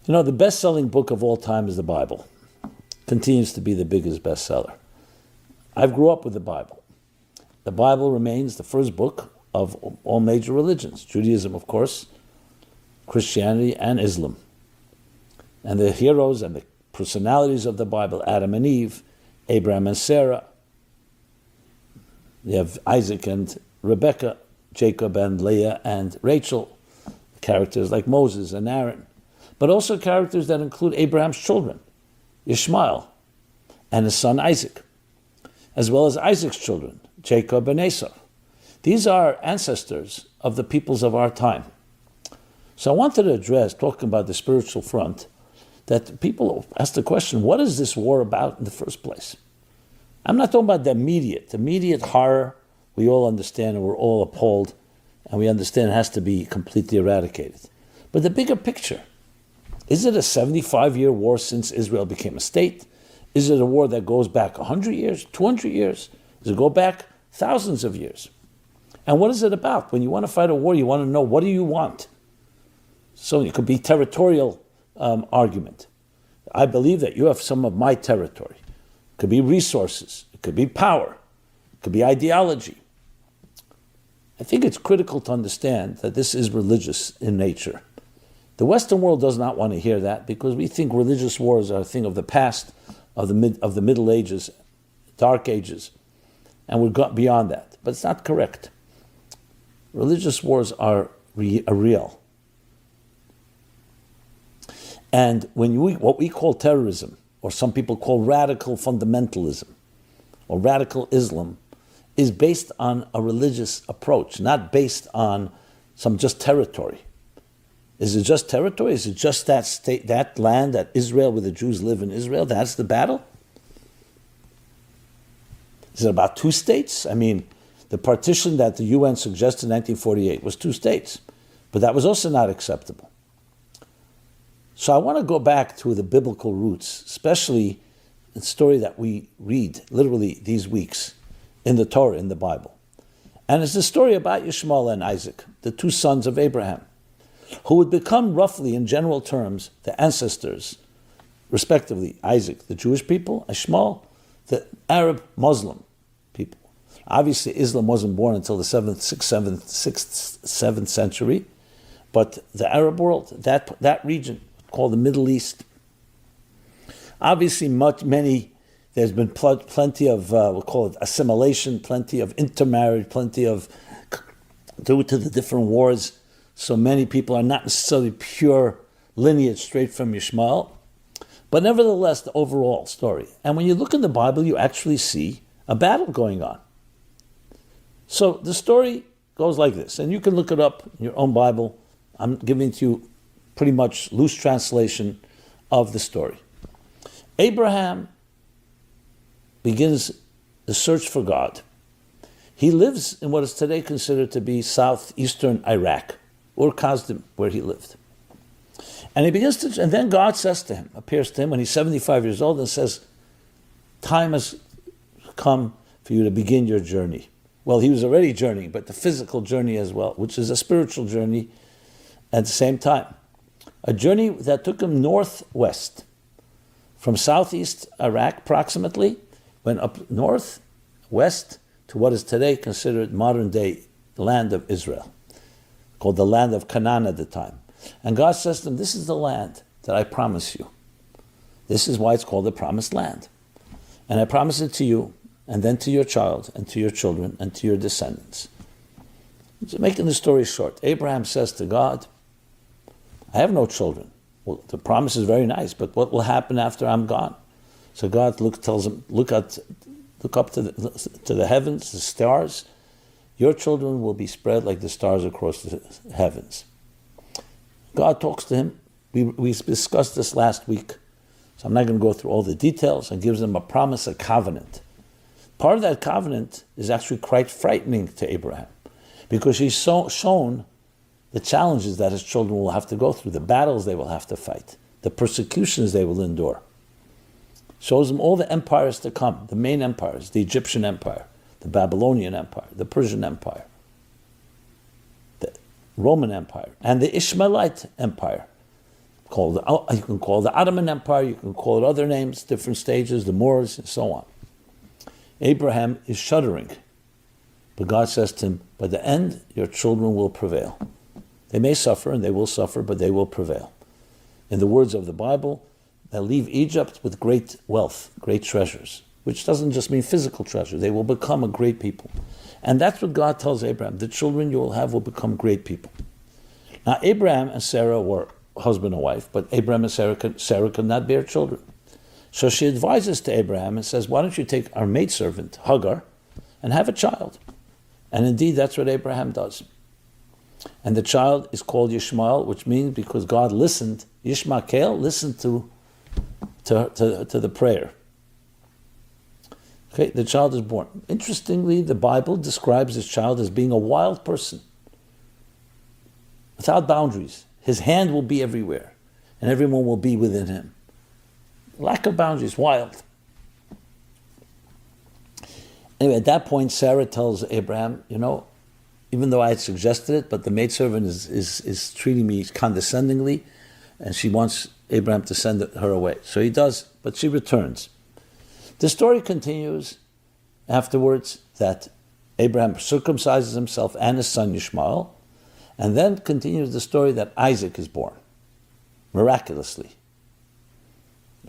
You know, the best-selling book of all time is the Bible. Continues to be the biggest bestseller. I grew up with the Bible. The Bible remains the first book of all major religions. Judaism, of course, Christianity, and Islam. And the heroes and the personalities of the Bible, Adam and Eve, Abraham and Sarah. You have Isaac and Rebekah, Jacob and Leah and Rachel, characters like Moses and Aaron, but also characters that include Abraham's children, Ishmael and his son Isaac, as well as Isaac's children, Jacob and Esau. These are ancestors of the peoples of our time. So I wanted to address, talking about the spiritual front, that people ask the question, what is this war about in the first place? I'm not talking about the immediate horror we all understand and we're all appalled and we understand it has to be completely eradicated. But the bigger picture, is it a 75-year war since Israel became a state? Is it a war that goes back 100 years, 200 years? Does it go back thousands of years? And what is it about? When you want to fight a war, you want to know, what do you want? So it could be territorial argument. I believe that you have some of my territory. It could be resources. It could be power. It could be ideology. I think it's critical to understand that this is religious in nature. The Western world does not want to hear that because we think religious wars are a thing of the past, of the Middle Ages, Dark Ages, and we've got beyond that. But it's not correct. Religious wars are real. And what we call terrorism, or some people call radical fundamentalism, or radical Islam, is based on a religious approach, not based on some just territory. Is it just territory? Is it just that state, that land, that Israel, where the Jews live in Israel? That's the battle? Is it about two states? I mean, the partition that the UN suggested in 1948 was two states, but that was also not acceptable. So I want to go back to the biblical roots, especially the story that we read literally these weeks in the Torah, in the Bible. And it's the story about Ishmael and Isaac, the two sons of Abraham, who would become roughly, in general terms, the ancestors, respectively, Isaac, the Jewish people, Ishmael, the Arab Muslim people. Obviously, Islam wasn't born until the 7th century, but the Arab world, that region, called the Middle East, obviously there's been plenty of, we'll call it assimilation, plenty of intermarriage, plenty of, due to the different wars, so many people are not necessarily pure lineage straight from Ishmael, but nevertheless, the overall story. And when you look in the Bible, you actually see a battle going on. So the story goes like this, and you can look it up in your own Bible. I'm giving to you pretty much loose translation of the story. Abraham begins the search for God. He lives in what is today considered to be southeastern Iraq, Ur Kasdim, where he lived. And and then God appears to him when he's 75 years old and says, time has come for you to begin your journey. Well, he was already journeying, but the physical journey as well, which is a spiritual journey at the same time. A journey that took him northwest, from southeast Iraq approximately, went up northwest to what is today considered modern day the land of Israel, called the land of Canaan at the time. And God says to him, this is the land that I promise you. This is why it's called the promised land. And I promise it to you, and then to your child, and to your children, and to your descendants. So making the story short, Abraham says to God, I have no children. Well, the promise is very nice, but what will happen after I'm gone? So God tells him, look up to the heavens, the stars. Your children will be spread like the stars across the heavens. God talks to him. We discussed this last week, so I'm not going to go through all the details, and gives him a promise, a covenant. Part of that covenant is actually quite frightening to Abraham, because he's shown the challenges that his children will have to go through, the battles they will have to fight, the persecutions they will endure. Shows him all the empires to come, the main empires, the Egyptian Empire, the Babylonian Empire, the Persian Empire, the Roman Empire, and the Ishmaelite Empire. You can call it the Ottoman Empire, you can call it other names, different stages, the Moors, and so on. Abraham is shuddering. But God says to him, by the end, your children will prevail. They may suffer, and they will suffer, but they will prevail. In the words of the Bible, they'll leave Egypt with great wealth, great treasures, which doesn't just mean physical treasure. They will become a great people. And that's what God tells Abraham. The children you will have will become great people. Now, Abraham and Sarah were husband and wife, but Abraham and Sarah could not bear children. So she advises to Abraham and says, why don't you take our maidservant, Hagar, and have a child? And indeed, that's what Abraham does. And the child is called Ishmael, which means because God listened, Ishmael listened to the prayer. Okay, the child is born. Interestingly, the Bible describes this child as being a wild person, without boundaries. His hand will be everywhere, and everyone will be within him. Lack of boundaries, wild. Anyway, at that point, Sarah tells Abraham, even though I had suggested it, but the maidservant is treating me condescendingly, and she wants Abraham to send her away. So he does, but she returns. The story continues afterwards that Abraham circumcises himself and his son Ishmael, and then continues the story that Isaac is born, miraculously.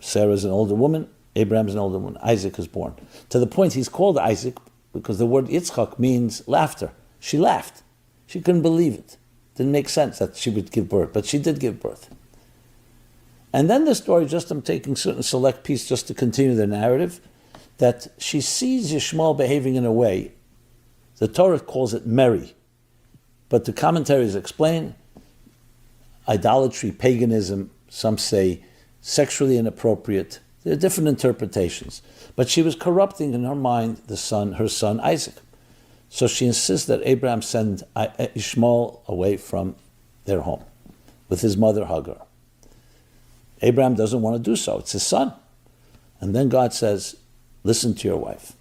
Sarah is an older woman, Abraham is an older woman, Isaac is born. To the point he's called Isaac because the word Yitzchak means laughter. She laughed. She couldn't believe it. Didn't make sense that she would give birth, but she did give birth. And then the story, I'm taking certain select piece just to continue the narrative, that she sees Ishmael behaving in a way, the Torah calls it merry, but the commentaries explain idolatry, paganism, some say sexually inappropriate. There are different interpretations. But she was corrupting in her mind her son Isaac. So she insists that Abraham send Ishmael away from their home with his mother Hagar. Abraham doesn't want to do so. It's his son. And then God says, listen to your wife.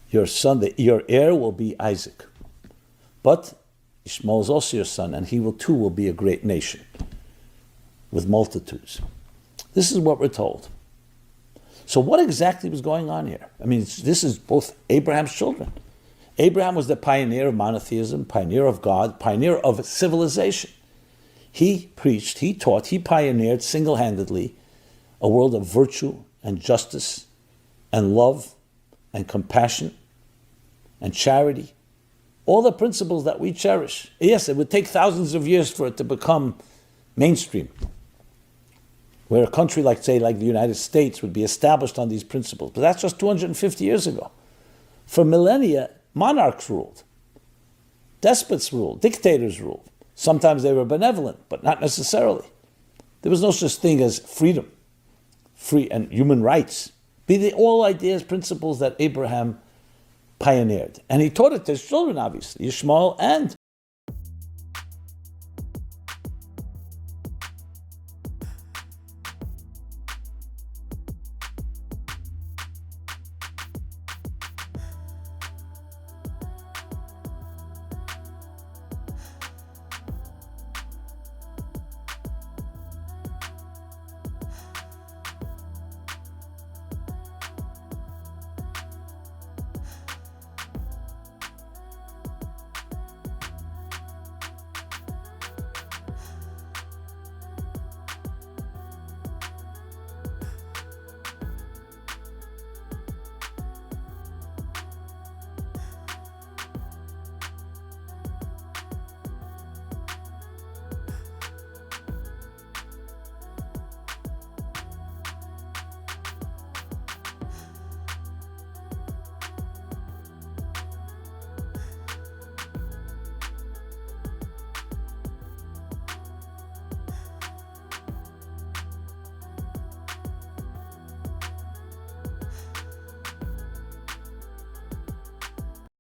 Your son, your heir will be Isaac. But Ishmael is also your son, and he too will be a great nation with multitudes. This is what we're told. So what exactly was going on here? This is both Abraham's children. Abraham was the pioneer of monotheism, pioneer of God, pioneer of civilization. He preached, he taught, he pioneered single-handedly a world of virtue and justice and love and compassion and charity. All the principles that we cherish. Yes, it would take thousands of years for it to become mainstream, where a country like the United States would be established on these principles. But that's just 250 years ago. For millennia, monarchs ruled. Despots ruled. Dictators ruled. Sometimes they were benevolent, but not necessarily. There was no such thing as freedom, free and human rights. All ideas, principles that Abraham pioneered. And he taught it to his children, obviously, Ishmael and